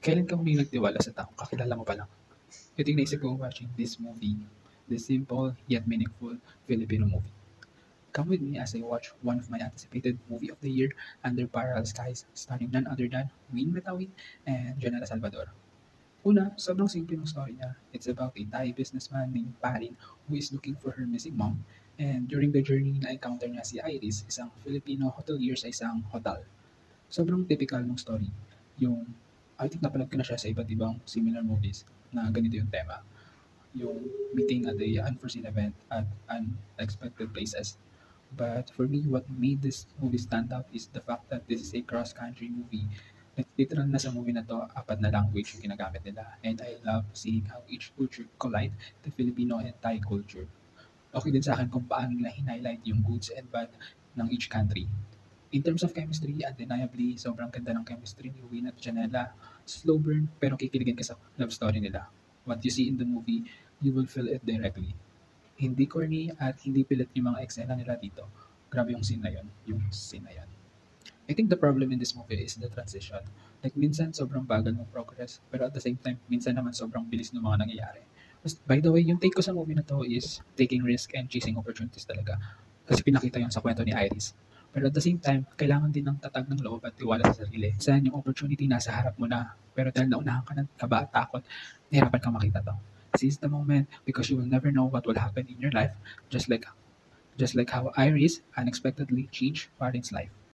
Kailan ka huling nagtiwala sa taong kakilala mo pa lang? Ito yung naisip ko watching this movie, this simple yet meaningful Filipino movie. Come with me as I watch one of my anticipated movie of the year, Under Parallel Skies, starring none other than Win Metawin and Jonella Salvador. Una, sobrang simple ng story niya. It's about a Thai businessman named Parin who is looking for her missing mom. And during the journey, na-encounter niya si Iris, isang Filipino hotelier sa isang hotel. Sobrang typical ng story. Yung, I think napanood ko na siya sa iba't ibang similar movies na ganito yung tema. Yung meeting at the unforeseen event at unexpected places. But for me, what made this movie stand out is the fact that this is a cross-country movie. Like, literal na sa movie na to, apat na language yung ginagamit nila. And I love seeing how each culture collide, the Filipino and Thai culture. Okay din sa akin kung paano nila highlight yung goods and bad ng each country. In terms of chemistry, undeniably, sobrang ganda ng chemistry ni Win at Janela. Slow burn, pero kikiligin ka sa love story nila. What you see in the movie, you will feel it directly. Hindi corny at hindi pilit yung mga eksena nila dito. Grabe yung scene na yun. Yung scene na yun. I think the problem in this movie is the transition. Like, minsan sobrang bagal ng progress, pero at the same time, minsan naman sobrang bilis ng mga nangyayari. By the way, yung take ko sa movie na to is taking risk and chasing opportunities talaga. Kasi pinakita yun sa kwento ni Iris. Pero at the same time, kailangan din ng tatag ng loob at tiwala sa sarili. Saan yung opportunity nasa harap mo na, pero dahil naunahan ka ng kaba at takot, nahirapan kang makita to. Seize the moment because you will never know what will happen in your life, just like how Iris unexpectedly changed Farin's life.